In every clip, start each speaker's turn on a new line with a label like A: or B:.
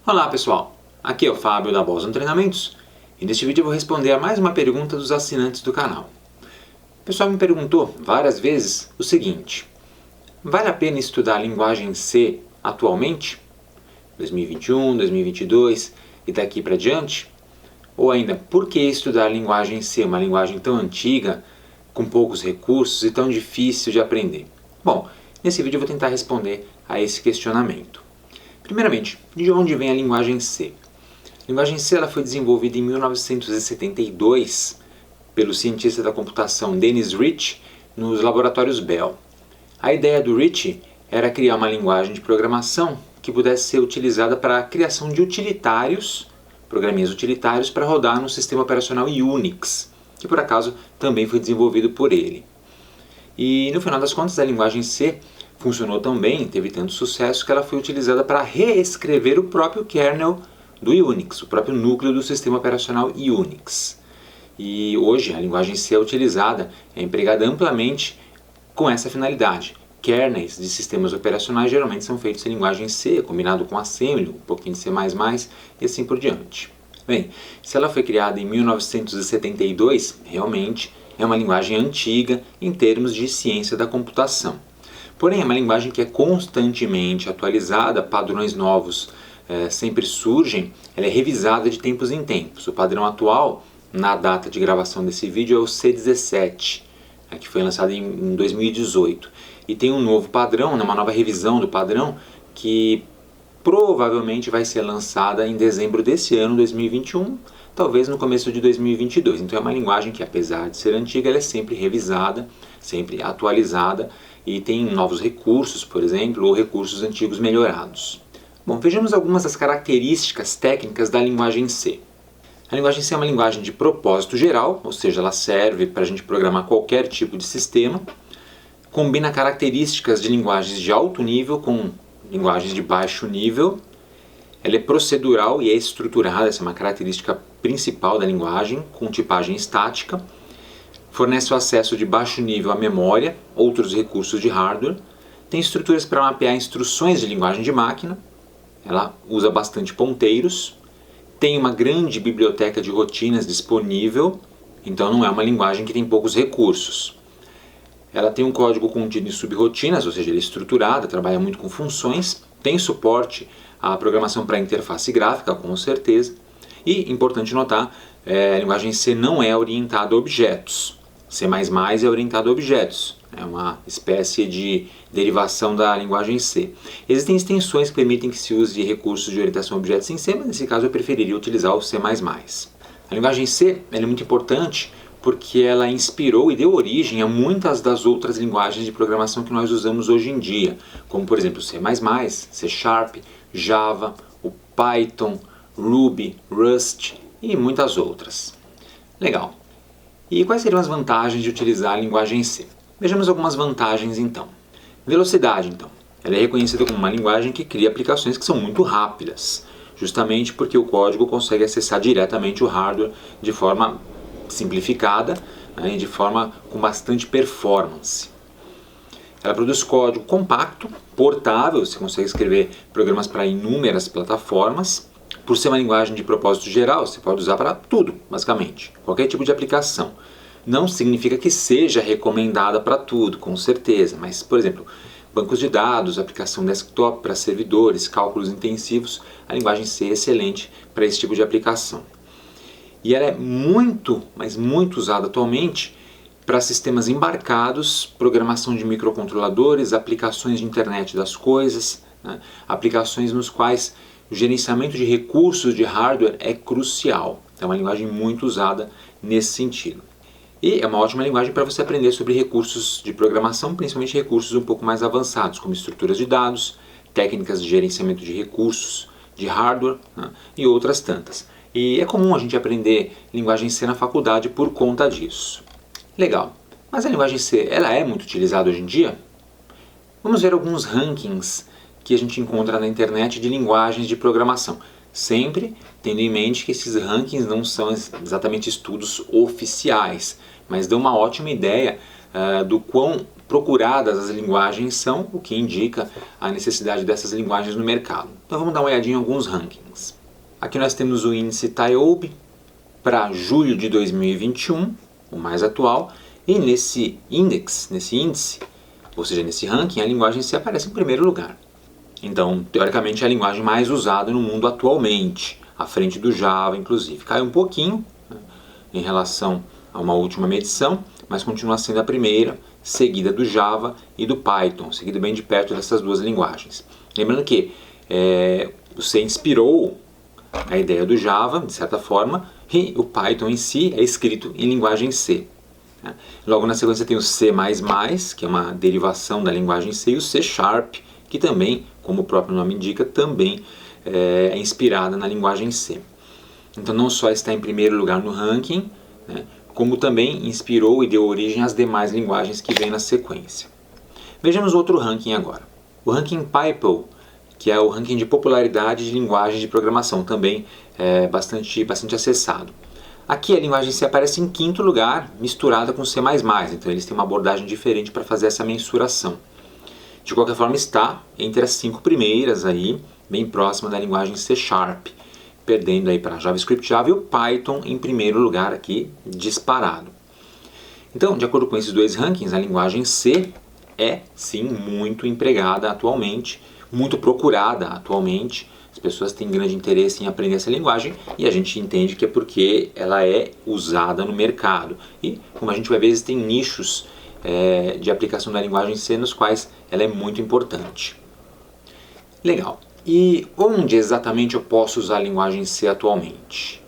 A: Olá pessoal, aqui é o Fábio da Boston Treinamentos e neste vídeo eu vou responder a mais uma pergunta dos assinantes do canal. O pessoal me perguntou várias vezes o seguinte: vale a pena estudar a linguagem C atualmente? 2021, 2022 e daqui para diante? Ou ainda, por que estudar a linguagem C, uma linguagem tão antiga, com poucos recursos e tão difícil de aprender? Bom, nesse vídeo eu vou tentar responder a esse questionamento. Primeiramente, de onde vem a linguagem C? A linguagem C ela foi desenvolvida em 1972 pelo cientista da computação Dennis Ritchie nos laboratórios Bell. A ideia do Ritchie era criar uma linguagem de programação que pudesse ser utilizada para a criação de utilitários, programinhas utilitários para rodar no sistema operacional Unix, que por acaso também foi desenvolvido por ele. E no final das contas a linguagem C funcionou tão bem, teve tanto sucesso, que ela foi utilizada para reescrever o próprio kernel do Unix, o próprio núcleo do sistema operacional Unix. E hoje a linguagem C é utilizada, é empregada amplamente com essa finalidade. Kernels de sistemas operacionais geralmente são feitos em linguagem C, combinado com Assembly, um pouquinho de C++ e assim por diante. Bem, se ela foi criada em 1972, realmente é uma linguagem antiga em termos de ciência da computação. Porém, é uma linguagem que é constantemente atualizada, padrões novos sempre surgem, ela é revisada de tempos em tempos. O padrão atual, na data de gravação desse vídeo, é o C17, que foi lançado em 2018. E tem um novo padrão, uma nova revisão do padrão, que provavelmente vai ser lançada em dezembro desse ano, 2021, talvez no começo de 2022. Então é uma linguagem que, apesar de ser antiga, ela é sempre revisada, sempre atualizada e tem novos recursos, por exemplo, ou recursos antigos melhorados. Bom, vejamos algumas das características técnicas da linguagem C. A linguagem C é uma linguagem de propósito geral, ou seja, ela serve para a gente programar qualquer tipo de sistema. Combina características de linguagens de alto nível com linguagens de baixo nível. Ela é procedural e é estruturada, essa é uma característica principal da linguagem, com tipagem estática. Fornece o acesso de baixo nível à memória, outros recursos de hardware. Tem estruturas para mapear instruções de linguagem de máquina. Ela usa bastante ponteiros. Tem uma grande biblioteca de rotinas disponível, então não é uma linguagem que tem poucos recursos. Ela tem um código contido em subrotinas, ou seja, ela é estruturada, trabalha muito com funções, tem suporte à programação para interface gráfica, com certeza. E, importante notar, a linguagem C não é orientada a objetos. C++ é orientado a objetos, é uma espécie de derivação da linguagem C. Existem extensões que permitem que se use recursos de orientação a objetos em C, mas nesse caso eu preferiria utilizar o C++. A linguagem C é muito importante porque ela inspirou e deu origem a muitas das outras linguagens de programação que nós usamos hoje em dia, como por exemplo C++, C#, Java, o Python, Ruby, Rust e muitas outras. Legal. E quais seriam as vantagens de utilizar a linguagem C? Vejamos algumas vantagens então. Velocidade então. Ela é reconhecida como uma linguagem que cria aplicações que são muito rápidas, justamente porque o código consegue acessar diretamente o hardware de forma simplificada, e de forma com bastante performance. Ela produz código compacto, portável, você consegue escrever programas para inúmeras plataformas. Por ser uma linguagem de propósito geral, você pode usar para tudo, basicamente, qualquer tipo de aplicação. Não significa que seja recomendada para tudo, com certeza, mas, por exemplo, bancos de dados, aplicação desktop para servidores, cálculos intensivos, a linguagem C é excelente para esse tipo de aplicação. E ela é muito, mas muito usada atualmente para sistemas embarcados, programação de microcontroladores, aplicações de internet das coisas, aplicações nos quais o gerenciamento de recursos de hardware é crucial. É uma linguagem muito usada nesse sentido. E é uma ótima linguagem para você aprender sobre recursos de programação, principalmente recursos um pouco mais avançados, como estruturas de dados, técnicas de gerenciamento de recursos de hardware, e outras tantas. E é comum a gente aprender linguagem C na faculdade por conta disso. Legal. Mas a linguagem C, ela é muito utilizada hoje em dia? Vamos ver alguns rankings que a gente encontra na internet de linguagens de programação. Sempre tendo em mente que esses rankings não são exatamente estudos oficiais, mas dão uma ótima ideia do quão procuradas as linguagens são, o que indica a necessidade dessas linguagens no mercado. Então vamos dar uma olhadinha em alguns rankings. Aqui nós temos o índice TIOBE para julho de 2021, o mais atual, e nesse índice, ou seja, nesse ranking, a linguagem C aparece em primeiro lugar. Então, teoricamente, é a linguagem mais usada no mundo atualmente, à frente do Java, inclusive. Cai um pouquinho, né, em relação a uma última medição, mas continua sendo a primeira, seguida do Java e do Python, seguido bem de perto dessas duas linguagens. Lembrando que você inspirou a ideia do Java, de certa forma, e o Python em si é escrito em linguagem C. Logo na sequência tem o C++, que é uma derivação da linguagem C, e o C#, que também, como o próprio nome indica, também é inspirada na linguagem C. Então não só está em primeiro lugar no ranking, né, como também inspirou e deu origem às demais linguagens que vêm na sequência. Vejamos outro ranking agora. O ranking PyPL, que é o ranking de popularidade de linguagens de programação, também é bastante acessado. Aqui a linguagem C aparece em quinto lugar, misturada com C++, então eles têm uma abordagem diferente para fazer essa mensuração. De qualquer forma, está entre as 5 primeiras, aí, bem próxima da linguagem C#, perdendo aí para JavaScript, Java e o Python em primeiro lugar aqui, disparado. Então, de acordo com esses dois rankings, a linguagem C é, sim, muito empregada atualmente, muito procurada atualmente. As pessoas têm grande interesse em aprender essa linguagem e a gente entende que é porque ela é usada no mercado. E, como a gente vai ver, existem nichos de aplicação da linguagem C nos quais ela é muito importante. Legal. E onde exatamente eu posso usar a linguagem C atualmente?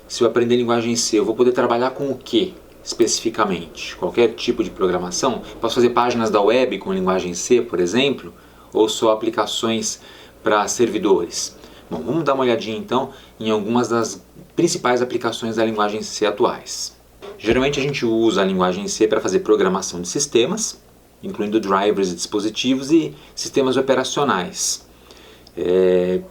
A: Se eu aprender linguagem C, eu vou poder trabalhar com o que especificamente? Qualquer tipo de programação? Posso fazer páginas da web com linguagem C, por exemplo? Ou só aplicações para servidores? Bom, vamos dar uma olhadinha então em algumas das principais aplicações da linguagem C atuais. Geralmente a gente usa a linguagem C para fazer programação de sistemas, incluindo drivers e dispositivos e sistemas operacionais.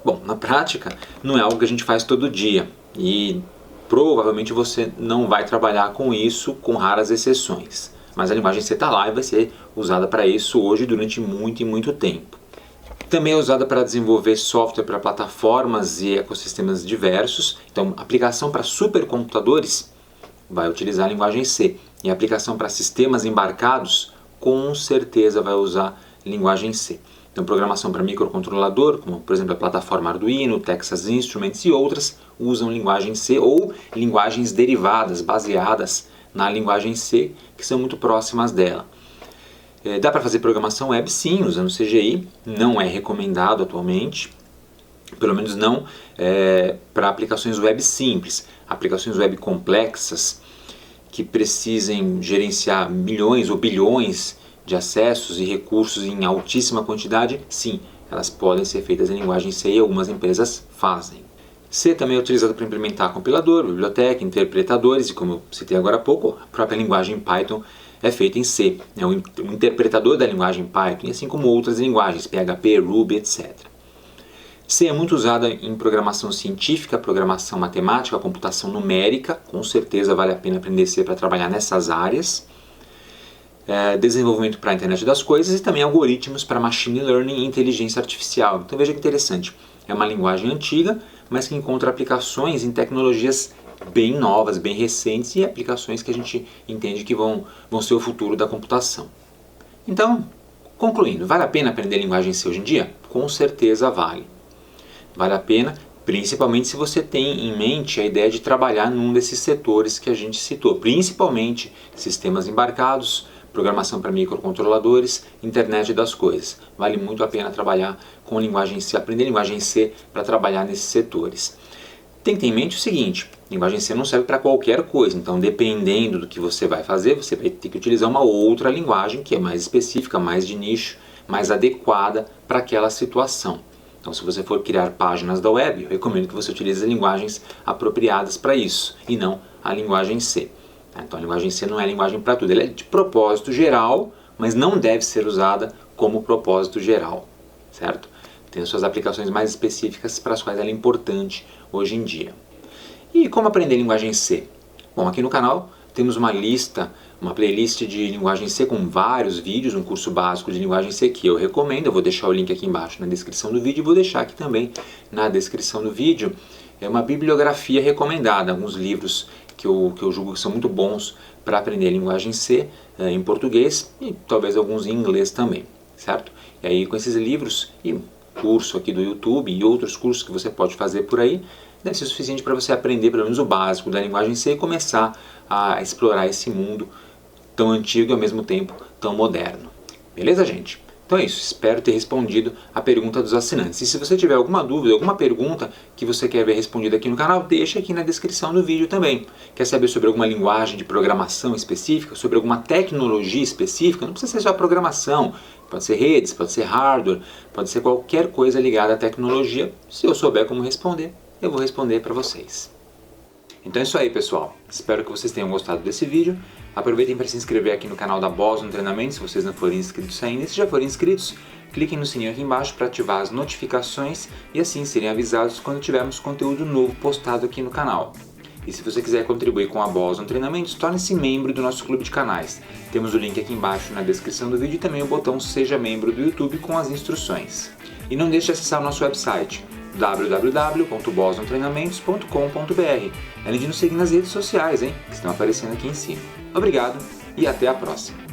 A: Bom, na prática não é algo que a gente faz todo dia e provavelmente você não vai trabalhar com isso, com raras exceções. Mas a linguagem C está lá e vai ser usada para isso hoje durante muito e muito tempo. Também é usada para desenvolver software para plataformas e ecossistemas diversos. Então, aplicação para supercomputadores vai utilizar a linguagem C. E a aplicação para sistemas embarcados, com certeza vai usar linguagem C. Então, programação para microcontrolador, como por exemplo a plataforma Arduino, Texas Instruments e outras, usam linguagem C ou linguagens derivadas, baseadas na linguagem C, que são muito próximas dela. Dá para fazer programação web sim, usando CGI, não é recomendado atualmente, pelo menos não para aplicações web simples. Aplicações web complexas, que precisem gerenciar milhões ou bilhões de acessos e recursos em altíssima quantidade, sim, elas podem ser feitas em linguagem C e algumas empresas fazem. C também é utilizado para implementar compilador, biblioteca, interpretadores e, como eu citei agora há pouco, a própria linguagem Python é feita em C. É um interpretador da linguagem Python, assim como outras linguagens, PHP, Ruby, etc. C é muito usada em programação científica, programação matemática, computação numérica, com certeza vale a pena aprender C para trabalhar nessas áreas. Desenvolvimento para a internet das coisas e também algoritmos para machine learning e inteligência artificial. Então veja que interessante, é uma linguagem antiga, mas que encontra aplicações em tecnologias bem novas, bem recentes e aplicações que a gente entende que vão ser o futuro da computação. Então, concluindo, vale a pena aprender linguagem C hoje em dia? Com certeza vale. Vale a pena, principalmente se você tem em mente a ideia de trabalhar num desses setores que a gente citou, principalmente sistemas embarcados, programação para microcontroladores, internet das coisas. Vale muito a pena trabalhar com linguagem C, aprender linguagem C para trabalhar nesses setores. Tem que ter em mente o seguinte, linguagem C não serve para qualquer coisa, então dependendo do que você vai fazer, você vai ter que utilizar uma outra linguagem que é mais específica, mais de nicho, mais adequada para aquela situação. Então, se você for criar páginas da web, eu recomendo que você utilize linguagens apropriadas para isso, e não a linguagem C. Então, a linguagem C não é linguagem para tudo. Ela é de propósito geral, mas não deve ser usada como propósito geral, certo? Tem suas aplicações mais específicas para as quais ela é importante hoje em dia. E como aprender linguagem C? Bom, aqui no canal temos uma lista uma playlist de linguagem C com vários vídeos, um curso básico de linguagem C que eu recomendo. Eu vou deixar o link aqui embaixo na descrição do vídeo e vou deixar aqui também na descrição do vídeo uma bibliografia recomendada, alguns livros que eu julgo que são muito bons para aprender a linguagem C em português e talvez alguns em inglês também, certo? E aí com esses livros e curso aqui do YouTube e outros cursos que você pode fazer por aí, deve ser suficiente para você aprender pelo menos o básico da linguagem C e começar a explorar esse mundo tão antigo e ao mesmo tempo tão moderno. Beleza, gente? Então é isso, espero ter respondido a pergunta dos assinantes. E se você tiver alguma dúvida, alguma pergunta que você quer ver respondida aqui no canal, deixa aqui na descrição do vídeo também. Quer saber sobre alguma linguagem de programação específica, sobre alguma tecnologia específica? Não precisa ser só programação, pode ser redes, pode ser hardware, pode ser qualquer coisa ligada à tecnologia. Se eu souber como responder, eu vou responder para vocês. Então é isso aí, pessoal. Espero que vocês tenham gostado desse vídeo. Aproveitem para se inscrever aqui no canal da Boston Treinamento, se vocês não forem inscritos ainda. E se já forem inscritos, cliquem no sininho aqui embaixo para ativar as notificações e assim serem avisados quando tivermos conteúdo novo postado aqui no canal. E se você quiser contribuir com a Boston Treinamentos, torne-se membro do nosso clube de canais. Temos o link aqui embaixo na descrição do vídeo e também o botão Seja Membro do YouTube com as instruções. E não deixe de acessar o nosso website www.bostontreinamentos.com.br, além de nos seguir nas redes sociais, que estão aparecendo aqui em cima. Obrigado e até a próxima!